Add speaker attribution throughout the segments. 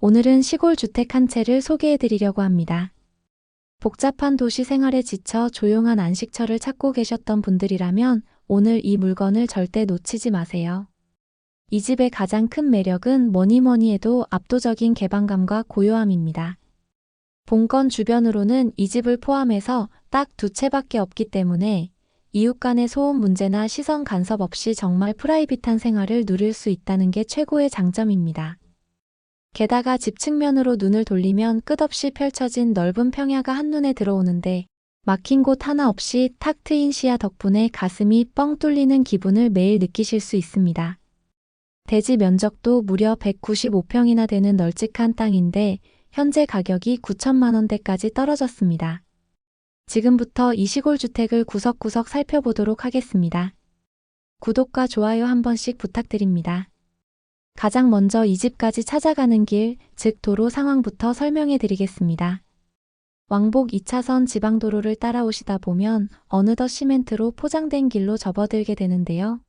Speaker 1: 오늘은 시골 주택 한 채를 소개해 드리려고 합니다. 복잡한 도시 생활에 지쳐 조용한 안식처를 찾고 계셨던 분들이라면 오늘 이 물건을 절대 놓치지 마세요. 이 집의 가장 큰 매력은 뭐니 해도 압도적인 개방감과 고요함입니다. 본건 주변으로는 이 집을 포함해서 딱 두 채밖에 없기 때문에 이웃 간의 소음 문제나 시선 간섭 없이 정말 프라이빗한 생활을 누릴 수 있다는 게 최고의 장점입니다. 게다가 집 측면으로 눈을 돌리면 끝없이 펼쳐진 넓은 평야가 한눈에 들어오는데 막힌 곳 하나 없이 탁 트인 시야 덕분에 가슴이 뻥 뚫리는 기분을 매일 느끼실 수 있습니다. 대지 면적도 무려 195평이나 되는 널찍한 땅인데 현재 가격이 9천만 원대까지 떨어졌습니다. 지금부터 이 시골 주택을 구석구석 살펴보도록 하겠습니다. 구독과 좋아요 한 번씩 부탁드립니다. 가장 먼저 이 집까지 찾아가는 길, 즉 도로 상황부터 설명해 드리겠습니다. 왕복 2차선 지방도로를 따라오시다 보면 어느덧 시멘트로 포장된 길로 접어들게 되는데요.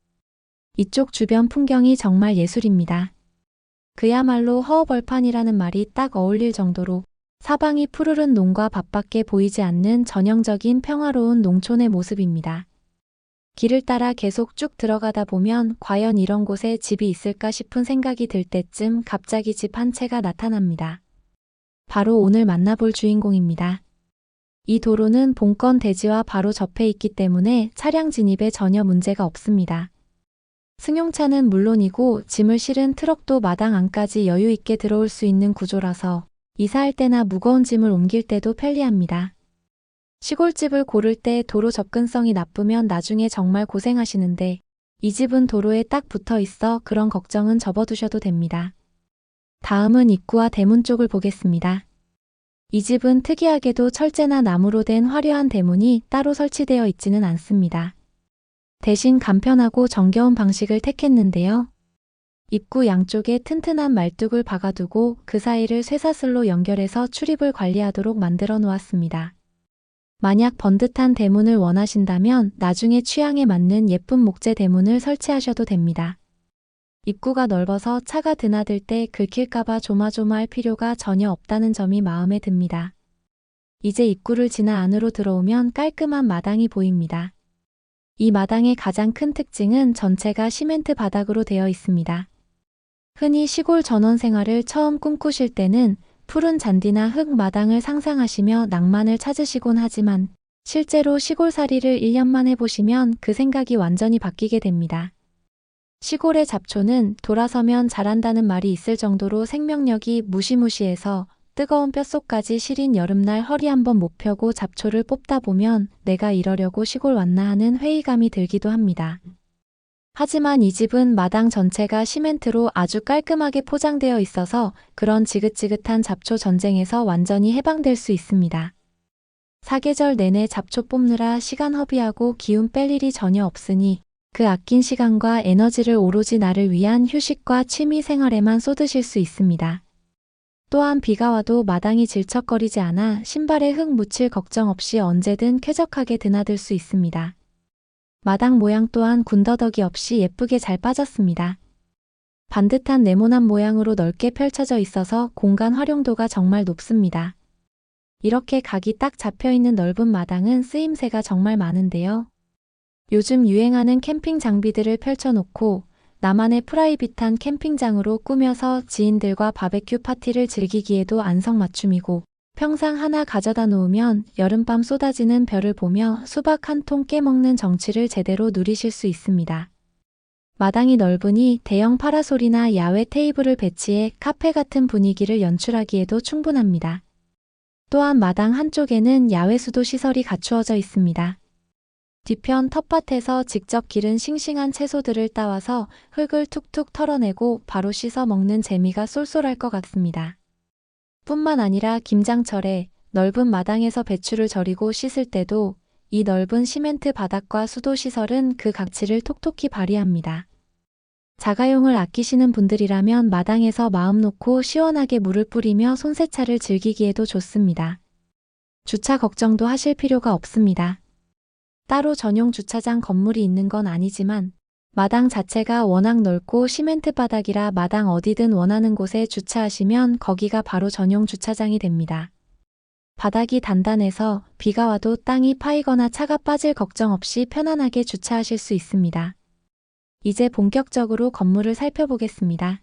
Speaker 1: 이쪽 주변 풍경이 정말 예술입니다. 그야말로 허허벌판이라는 말이 딱 어울릴 정도로 사방이 푸르른 농과 밭밖에 보이지 않는 전형적인 평화로운 농촌의 모습입니다. 길을 따라 계속 쭉 들어가다 보면 과연 이런 곳에 집이 있을까 싶은 생각이 들 때쯤 갑자기 집 한 채가 나타납니다. 바로 오늘 만나볼 주인공입니다. 이 도로는 본건 대지와 바로 접해 있기 때문에 차량 진입에 전혀 문제가 없습니다. 승용차는 물론이고 짐을 실은 트럭도 마당 안까지 여유 있게 들어올 수 있는 구조라서 이사할 때나 무거운 짐을 옮길 때도 편리합니다. 시골집을 고를 때 도로 접근성이 나쁘면 나중에 정말 고생하시는데 이 집은 도로에 딱 붙어 있어 그런 걱정은 접어두셔도 됩니다. 다음은 입구와 대문 쪽을 보겠습니다. 이 집은 특이하게도 철제나 나무로 된 화려한 대문이 따로 설치되어 있지는 않습니다. 대신 간편하고 정겨운 방식을 택했는데요. 입구 양쪽에 튼튼한 말뚝을 박아두고 그 사이를 쇠사슬로 연결해서 출입을 관리하도록 만들어 놓았습니다. 만약 번듯한 대문을 원하신다면 나중에 취향에 맞는 예쁜 목재 대문을 설치하셔도 됩니다. 입구가 넓어서 차가 드나들 때 긁힐까봐 조마조마할 필요가 전혀 없다는 점이 마음에 듭니다. 이제 입구를 지나 안으로 들어오면 깔끔한 마당이 보입니다. 이 마당의 가장 큰 특징은 전체가 시멘트 바닥으로 되어 있습니다. 흔히 시골 전원 생활을 처음 꿈꾸실 때는 푸른 잔디나 흙 마당을 상상하시며 낭만을 찾으시곤 하지만 실제로 시골살이를 1년만 해보시면 그 생각이 완전히 바뀌게 됩니다. 시골의 잡초는 돌아서면 자란다는 말이 있을 정도로 생명력이 무시무시해서 뜨거운 뼛속까지 시린 여름날 허리 한번 못 펴고 잡초를 뽑다 보면 내가 이러려고 시골 왔나 하는 회의감이 들기도 합니다. 하지만 이 집은 마당 전체가 시멘트로 아주 깔끔하게 포장되어 있어서 그런 지긋지긋한 잡초 전쟁에서 완전히 해방될 수 있습니다. 사계절 내내 잡초 뽑느라 시간 허비하고 기운 뺄 일이 전혀 없으니 그 아낀 시간과 에너지를 오로지 나를 위한 휴식과 취미 생활에만 쏟으실 수 있습니다. 또한 비가 와도 마당이 질척거리지 않아 신발에 흙 묻힐 걱정 없이 언제든 쾌적하게 드나들 수 있습니다. 마당 모양 또한 군더더기 없이 예쁘게 잘 빠졌습니다. 반듯한 네모난 모양으로 넓게 펼쳐져 있어서 공간 활용도가 정말 높습니다. 이렇게 각이 딱 잡혀있는 넓은 마당은 쓰임새가 정말 많은데요. 요즘 유행하는 캠핑 장비들을 펼쳐놓고 나만의 프라이빗한 캠핑장으로 꾸며서 지인들과 바베큐 파티를 즐기기에도 안성맞춤이고 평상 하나 가져다 놓으면 여름밤 쏟아지는 별을 보며 수박 한 통 깨먹는 정취를 제대로 누리실 수 있습니다. 마당이 넓으니 대형 파라솔이나 야외 테이블을 배치해 카페 같은 분위기를 연출하기에도 충분합니다. 또한 마당 한쪽에는 야외 수도 시설이 갖추어져 있습니다. 뒤편 텃밭에서 직접 기른 싱싱한 채소들을 따와서 흙을 툭툭 털어내고 바로 씻어 먹는 재미가 쏠쏠할 것 같습니다. 뿐만 아니라 김장철에 넓은 마당에서 배추를 절이고 씻을 때도 이 넓은 시멘트 바닥과 수도 시설은 그 가치를 톡톡히 발휘합니다. 자가용을 아끼시는 분들이라면 마당에서 마음 놓고 시원하게 물을 뿌리며 손세차를 즐기기에도 좋습니다. 주차 걱정도 하실 필요가 없습니다. 따로 전용 주차장 건물이 있는 건 아니지만 마당 자체가 워낙 넓고 시멘트 바닥이라 마당 어디든 원하는 곳에 주차하시면 거기가 바로 전용 주차장이 됩니다. 바닥이 단단해서 비가 와도 땅이 파이거나 차가 빠질 걱정 없이 편안하게 주차하실 수 있습니다. 이제 본격적으로 건물을 살펴보겠습니다.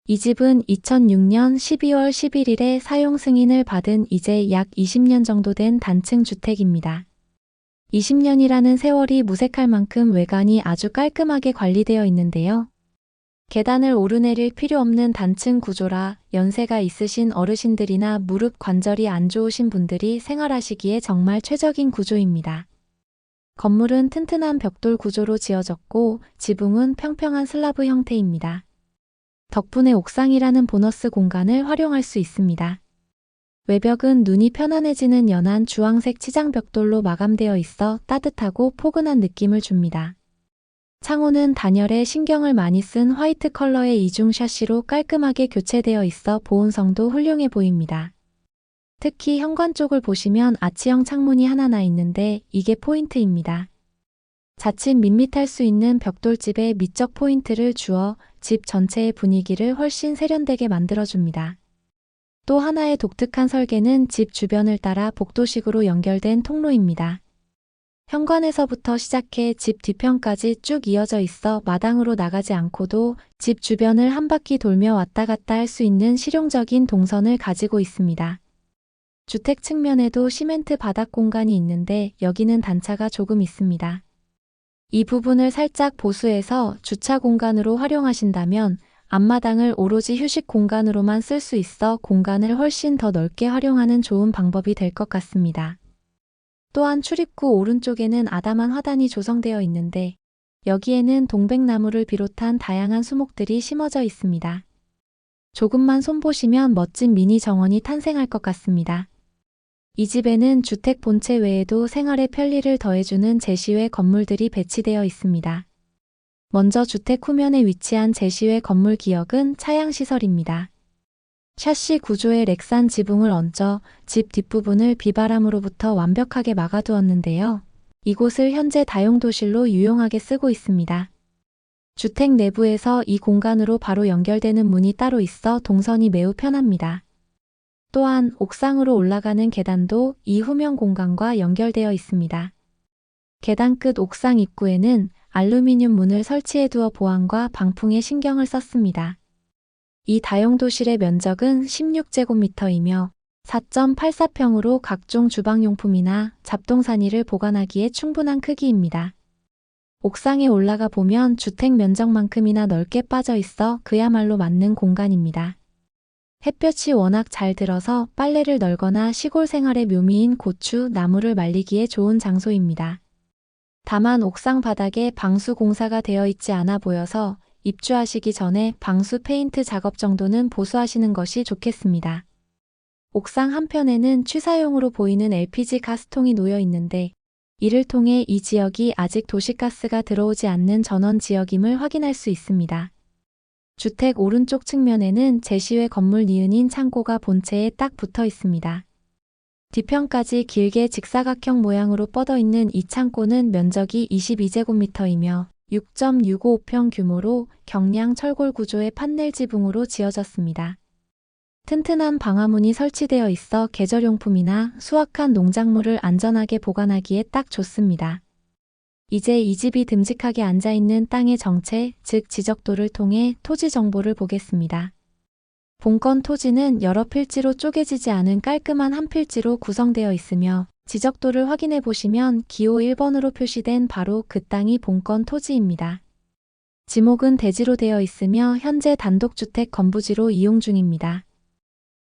Speaker 1: 이 집은 2006년 12월 11일에 사용 승인을 받은 이제 약 20년 정도 된 단층 주택입니다. 20년이라는 세월이 무색할 만큼 외관이 아주 깔끔하게 관리되어 있는데요. 계단을 오르내릴 필요 없는 단층 구조라 연세가 있으신 어르신들이나 무릎 관절이 안 좋으신 분들이 생활하시기에 정말 최적인 구조입니다. 건물은 튼튼한 벽돌 구조로 지어졌고 지붕은 평평한 슬라브 형태입니다. 덕분에 옥상이라는 보너스 공간을 활용할 수 있습니다. 외벽은 눈이 편안해지는 연한 주황색 치장 벽돌로 마감되어 있어 따뜻하고 포근한 느낌을 줍니다. 창호는 단열에 신경을 많이 쓴 화이트 컬러의 이중 샤시로 깔끔하게 교체되어 있어 보온성도 훌륭해 보입니다. 특히 현관 쪽을 보시면 아치형 창문이 하나 나 있는데 이게 포인트입니다. 자칫 밋밋할 수 있는 벽돌집에 미적 포인트를 주어 집 전체의 분위기를 훨씬 세련되게 만들어줍니다. 또 하나의 독특한 설계는 집 주변을 따라 복도식으로 연결된 통로입니다. 현관에서부터 시작해 집 뒤편까지 쭉 이어져 있어 마당으로 나가지 않고도 집 주변을 한 바퀴 돌며 왔다 갔다 할 수 있는 실용적인 동선을 가지고 있습니다. 주택 측면에도 시멘트 바닥 공간이 있는데 여기는 단차가 조금 있습니다. 이 부분을 살짝 보수해서 주차 공간으로 활용하신다면 앞마당을 오로지 휴식 공간으로만 쓸 수 있어 공간을 훨씬 더 넓게 활용하는 좋은 방법이 될 것 같습니다. 또한 출입구 오른쪽에는 아담한 화단이 조성되어 있는데 여기에는 동백나무를 비롯한 다양한 수목들이 심어져 있습니다. 조금만 손보시면 멋진 미니 정원이 탄생할 것 같습니다. 이 집에는 주택 본체 외에도 생활의 편리를 더해주는 제시외 건물들이 배치되어 있습니다. 먼저 주택 후면에 위치한 제시외 건물 기역은 차양시설입니다. 샤시 구조의 렉산 지붕을 얹어 집 뒷부분을 비바람으로부터 완벽하게 막아두었는데요. 이곳을 현재 다용도실로 유용하게 쓰고 있습니다. 주택 내부에서 이 공간으로 바로 연결되는 문이 따로 있어 동선이 매우 편합니다. 또한 옥상으로 올라가는 계단도 이 후면 공간과 연결되어 있습니다. 계단 끝 옥상 입구에는 알루미늄 문을 설치해 두어 보안과 방풍에 신경을 썼습니다. 이 다용도실의 면적은 16제곱미터이며 4.84평으로 각종 주방용품이나 잡동사니를 보관하기에 충분한 크기입니다. 옥상에 올라가 보면 주택 면적만큼이나 넓게 빠져 있어 그야말로 맞는 공간입니다. 햇볕이 워낙 잘 들어서 빨래를 널거나 시골 생활의 묘미인 고추, 나무를 말리기에 좋은 장소입니다. 다만 옥상 바닥에 방수 공사가 되어 있지 않아 보여서 입주하시기 전에 방수 페인트 작업 정도는 보수하시는 것이 좋겠습니다. 옥상 한편에는 취사용으로 보이는 LPG 가스통이 놓여 있는데 이를 통해 이 지역이 아직 도시가스가 들어오지 않는 전원 지역임을 확인할 수 있습니다. 주택 오른쪽 측면에는 제시외 건물 니은인 창고가 본체에 딱 붙어 있습니다. 뒤편까지 길게 직사각형 모양으로 뻗어 있는 이 창고는 면적이 22제곱미터이며 6.655평 규모로 경량 철골 구조의 판넬 지붕으로 지어졌습니다. 튼튼한 방화문이 설치되어 있어 계절용품이나 수확한 농작물을 안전하게 보관하기에 딱 좋습니다. 이제 이 집이 듬직하게 앉아있는 땅의 정체, 즉 지적도를 통해 토지 정보를 보겠습니다. 본건 토지는 여러 필지로 쪼개지지 않은 깔끔한 한 필지로 구성되어 있으며 지적도를 확인해 보시면 기호 1번으로 표시된 바로 그 땅이 본건 토지입니다. 지목은 대지로 되어 있으며 현재 단독주택 건부지로 이용 중입니다.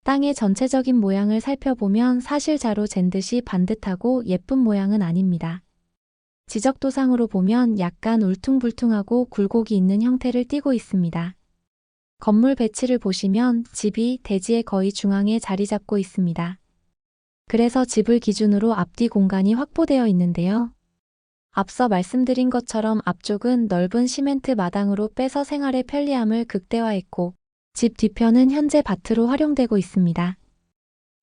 Speaker 1: 땅의 전체적인 모양을 살펴보면 사실 자로 잰 듯이 반듯하고 예쁜 모양은 아닙니다. 지적도상으로 보면 약간 울퉁불퉁하고 굴곡이 있는 형태를 띠고 있습니다. 건물 배치를 보시면 집이 대지의 거의 중앙에 자리 잡고 있습니다. 그래서 집을 기준으로 앞뒤 공간이 확보되어 있는데요. 앞서 말씀드린 것처럼 앞쪽은 넓은 시멘트 마당으로 빼서 생활의 편리함을 극대화했고 집 뒤편은 현재 밭으로 활용되고 있습니다.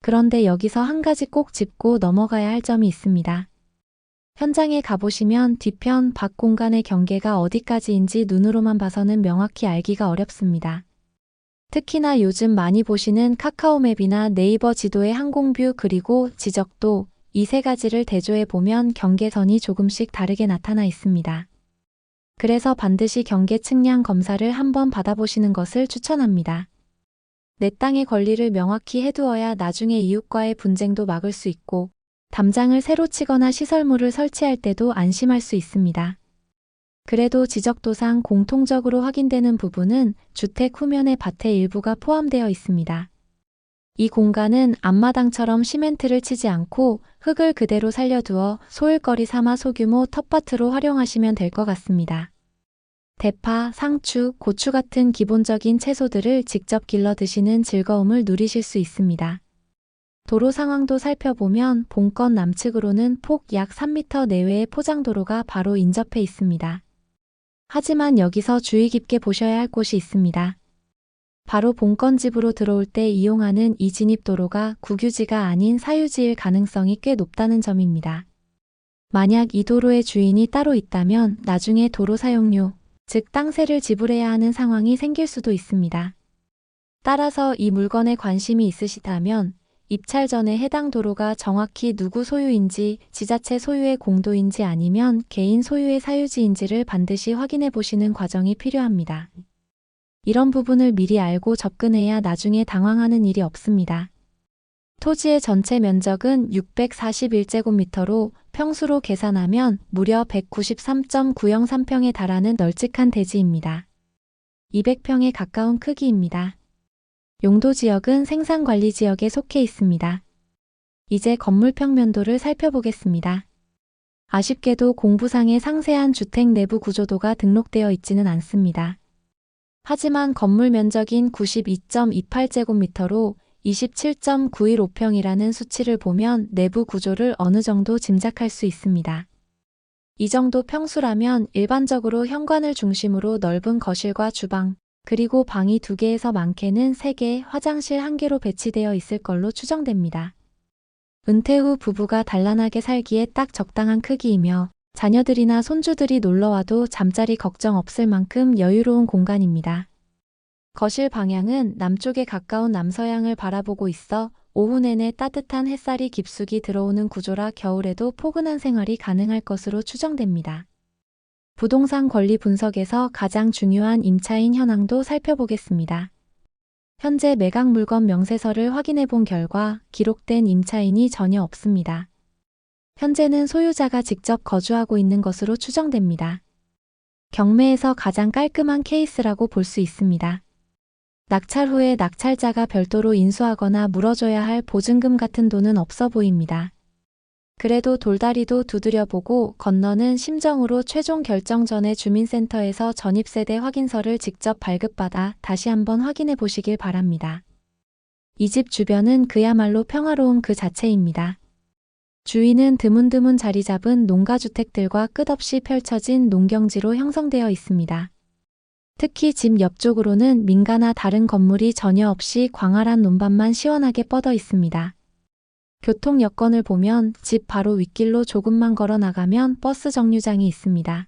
Speaker 1: 그런데 여기서 한 가지 꼭 짚고 넘어가야 할 점이 있습니다. 현장에 가보시면 뒤편, 밖 공간의 경계가 어디까지인지 눈으로만 봐서는 명확히 알기가 어렵습니다. 특히나 요즘 많이 보시는 카카오맵이나 네이버 지도의 항공뷰 그리고 지적도 이 세 가지를 대조해 보면 경계선이 조금씩 다르게 나타나 있습니다. 그래서 반드시 경계 측량 검사를 한번 받아보시는 것을 추천합니다. 내 땅의 권리를 명확히 해두어야 나중에 이웃과의 분쟁도 막을 수 있고 담장을 새로 치거나 시설물을 설치할 때도 안심할 수 있습니다. 그래도 지적도상 공통적으로 확인되는 부분은 주택 후면의 밭의 일부가 포함되어 있습니다. 이 공간은 앞마당처럼 시멘트를 치지 않고 흙을 그대로 살려두어 소일거리 삼아 소규모 텃밭으로 활용하시면 될 것 같습니다. 대파, 상추, 고추 같은 기본적인 채소들을 직접 길러 드시는 즐거움을 누리실 수 있습니다. 도로 상황도 살펴보면 본건 남측으로는 폭 약 3m 내외의 포장도로가 바로 인접해 있습니다. 하지만 여기서 주의 깊게 보셔야 할 곳이 있습니다. 바로 본건 집으로 들어올 때 이용하는 이 진입도로가 국유지가 아닌 사유지일 가능성이 꽤 높다는 점입니다. 만약 이 도로의 주인이 따로 있다면 나중에 도로 사용료, 즉 땅세를 지불해야 하는 상황이 생길 수도 있습니다. 따라서 이 물건에 관심이 있으시다면 입찰 전에 해당 도로가 정확히 누구 소유인지, 지자체 소유의 공도인지 아니면 개인 소유의 사유지인지를 반드시 확인해 보시는 과정이 필요합니다. 이런 부분을 미리 알고 접근해야 나중에 당황하는 일이 없습니다. 토지의 전체 면적은 641제곱미터로 평수로 계산하면 무려 193.903평에 달하는 널찍한 대지입니다. 200평에 가까운 크기입니다. 용도 지역은 생산관리 지역에 속해 있습니다. 이제 건물 평면도를 살펴보겠습니다. 아쉽게도 공부상에 상세한 주택 내부 구조도가 등록되어 있지는 않습니다. 하지만 건물 면적인 92.28제곱미터로 27.915평이라는 수치를 보면 내부 구조를 어느 정도 짐작할 수 있습니다. 이 정도 평수라면 일반적으로 현관을 중심으로 넓은 거실과 주방, 그리고 방이 2개에서 많게는 3개, 화장실 1개로 배치되어 있을 걸로 추정됩니다. 은퇴 후 부부가 단란하게 살기에 딱 적당한 크기이며 자녀들이나 손주들이 놀러와도 잠자리 걱정 없을 만큼 여유로운 공간입니다. 거실 방향은 남쪽에 가까운 남서향을 바라보고 있어 오후 내내 따뜻한 햇살이 깊숙이 들어오는 구조라 겨울에도 포근한 생활이 가능할 것으로 추정됩니다. 부동산 권리 분석에서 가장 중요한 임차인 현황도 살펴보겠습니다. 현재 매각 물건 명세서를 확인해 본 결과 기록된 임차인이 전혀 없습니다. 현재는 소유자가 직접 거주하고 있는 것으로 추정됩니다. 경매에서 가장 깔끔한 케이스라고 볼 수 있습니다. 낙찰 후에 낙찰자가 별도로 인수하거나 물어줘야 할 보증금 같은 돈은 없어 보입니다. 그래도 돌다리도 두드려보고 건너는 심정으로 최종 결정 전에 주민센터에서 전입세대 확인서를 직접 발급받아 다시 한번 확인해 보시길 바랍니다. 이 집 주변은 그야말로 평화로운 그 자체입니다. 주위는 드문드문 자리 잡은 농가주택들과 끝없이 펼쳐진 농경지로 형성되어 있습니다. 특히 집 옆쪽으로는 민가나 다른 건물이 전혀 없이 광활한 논밭만 시원하게 뻗어 있습니다. 교통 여건을 보면 집 바로 윗길로 조금만 걸어 나가면 버스 정류장이 있습니다.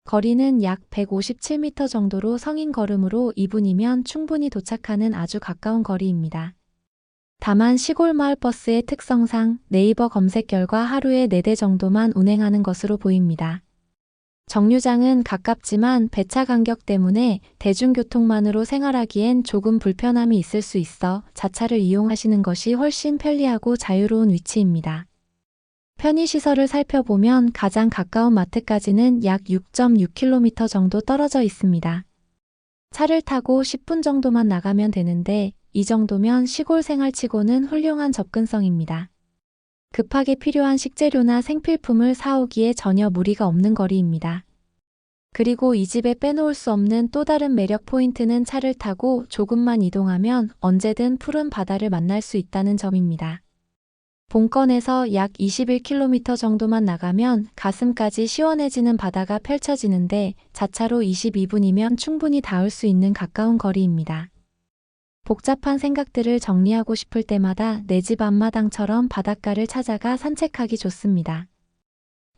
Speaker 1: 거리는 약 157m 정도로 성인 걸음으로 2분이면 충분히 도착하는 아주 가까운 거리입니다. 다만 시골 마을 버스의 특성상 네이버 검색 결과 하루에 4대 정도만 운행하는 것으로 보입니다. 정류장은 가깝지만 배차 간격 때문에 대중교통만으로 생활하기엔 조금 불편함이 있을 수 있어 자차를 이용하시는 것이 훨씬 편리하고 자유로운 위치입니다. 편의시설을 살펴보면 가장 가까운 마트까지는 약 6.6km 정도 떨어져 있습니다. 차를 타고 10분 정도만 나가면 되는데 이 정도면 시골 생활치고는 훌륭한 접근성입니다. 급하게 필요한 식재료나 생필품을 사오기에 전혀 무리가 없는 거리입니다. 그리고 이 집에 빼놓을 수 없는 또 다른 매력 포인트는 차를 타고 조금만 이동하면 언제든 푸른 바다를 만날 수 있다는 점입니다. 본건에서 약 21km 정도만 나가면 가슴까지 시원해지는 바다가 펼쳐지는데 자차로 22분이면 충분히 닿을 수 있는 가까운 거리입니다. 복잡한 생각들을 정리하고 싶을 때마다 내 집 앞마당처럼 바닷가를 찾아가 산책하기 좋습니다.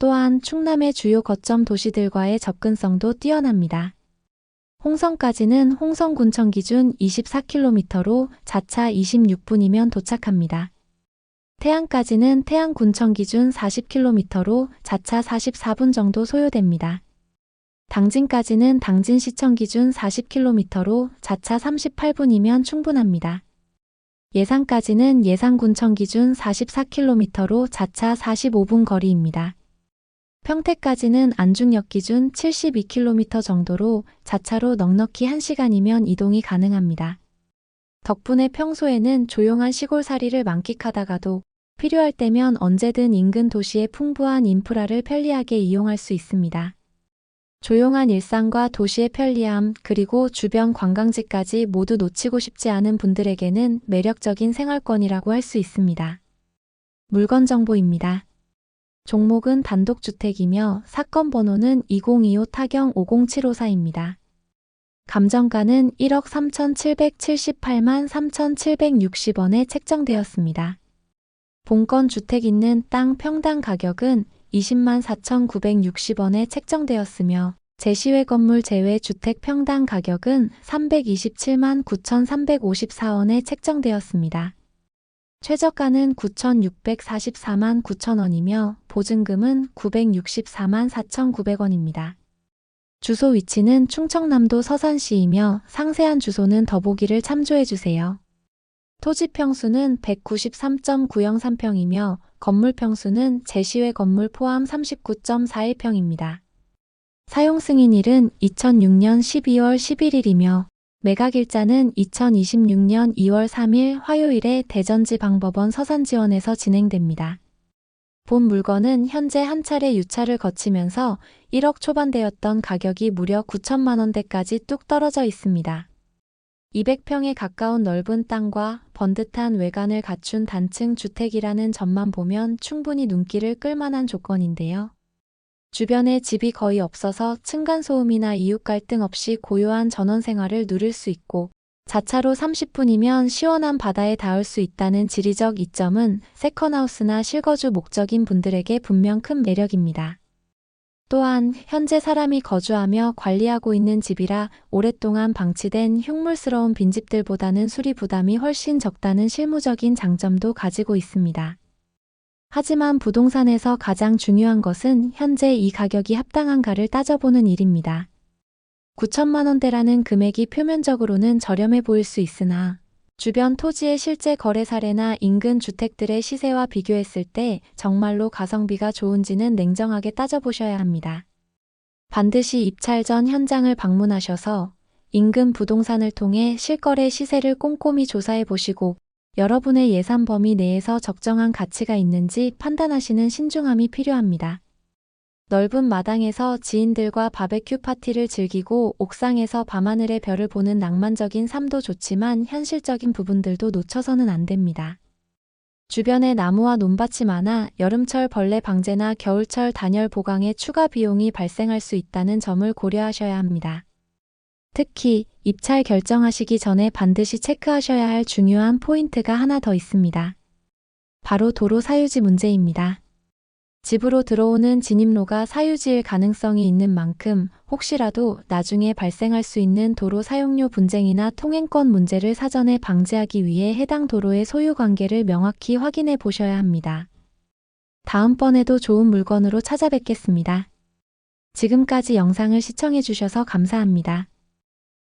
Speaker 1: 또한 충남의 주요 거점 도시들과의 접근성도 뛰어납니다. 홍성까지는 홍성군청 기준 24km로 자차 26분이면 도착합니다. 태안까지는 태안군청 기준 40km로 자차 44분 정도 소요됩니다. 당진까지는 당진시청 기준 40km로 자차 38분이면 충분합니다. 예산까지는 예산군청 기준 44km로 자차 45분 거리입니다. 평택까지는 안중역 기준 72km 정도로 자차로 넉넉히 1시간이면 이동이 가능합니다. 덕분에 평소에는 조용한 시골살이를 만끽하다가도 필요할 때면 언제든 인근 도시의 풍부한 인프라를 편리하게 이용할 수 있습니다. 조용한 일상과 도시의 편리함, 그리고 주변 관광지까지 모두 놓치고 싶지 않은 분들에게는 매력적인 생활권이라고 할 수 있습니다. 물건 정보입니다. 종목은 단독주택이며 사건 번호는 2025 타경 50754입니다. 감정가는 1억 3,778만 3,760원에 책정되었습니다. 본건 주택 있는 땅 평당 가격은 20만 4,960원에 책정되었으며 제시외 건물 제외 주택 평당 가격은 327만 9,354원에 책정되었습니다. 최저가는 9,644만 9천원이며 보증금은 964만 4,900원입니다. 주소 위치는 충청남도 서산시이며 상세한 주소는 더보기를 참조해주세요. 토지 평수는 193.903평이며 건물 평수는 제시외 건물 포함 39.41평입니다. 사용 승인일은 2006년 12월 11일이며 매각일자는 2026년 2월 3일 화요일에 대전지방법원 서산지원에서 진행됩니다. 본 물건은 현재 한 차례 유찰을 거치면서 1억 초반대였던 가격이 무려 9천만 원대까지 뚝 떨어져 있습니다. 200평에 가까운 넓은 땅과 번듯한 외관을 갖춘 단층 주택이라는 점만 보면 충분히 눈길을 끌만한 조건인데요. 주변에 집이 거의 없어서 층간소음이나 이웃 갈등 없이 고요한 전원 생활을 누릴 수 있고 자차로 30분이면 시원한 바다에 닿을 수 있다는 지리적 이점은 세컨하우스나 실거주 목적인 분들에게 분명 큰 매력입니다. 또한 현재 사람이 거주하며 관리하고 있는 집이라 오랫동안 방치된 흉물스러운 빈집들보다는 수리 부담이 훨씬 적다는 실무적인 장점도 가지고 있습니다. 하지만 부동산에서 가장 중요한 것은 현재 이 가격이 합당한가를 따져보는 일입니다. 9천만 원대라는 금액이 표면적으로는 저렴해 보일 수 있으나 주변 토지의 실제 거래 사례나 인근 주택들의 시세와 비교했을 때 정말로 가성비가 좋은지는 냉정하게 따져보셔야 합니다. 반드시 입찰 전 현장을 방문하셔서 인근 부동산을 통해 실거래 시세를 꼼꼼히 조사해 보시고 여러분의 예산 범위 내에서 적정한 가치가 있는지 판단하시는 신중함이 필요합니다. 넓은 마당에서 지인들과 바베큐 파티를 즐기고 옥상에서 밤하늘의 별을 보는 낭만적인 삶도 좋지만 현실적인 부분들도 놓쳐서는 안 됩니다. 주변에 나무와 논밭이 많아 여름철 벌레 방제나 겨울철 단열 보강에 추가 비용이 발생할 수 있다는 점을 고려하셔야 합니다. 특히 입찰 결정하시기 전에 반드시 체크하셔야 할 중요한 포인트가 하나 더 있습니다. 바로 도로 사유지 문제입니다. 집으로 들어오는 진입로가 사유지일 가능성이 있는 만큼 혹시라도 나중에 발생할 수 있는 도로 사용료 분쟁이나 통행권 문제를 사전에 방지하기 위해 해당 도로의 소유 관계를 명확히 확인해 보셔야 합니다. 다음번에도 좋은 물건으로 찾아뵙겠습니다. 지금까지 영상을 시청해 주셔서 감사합니다.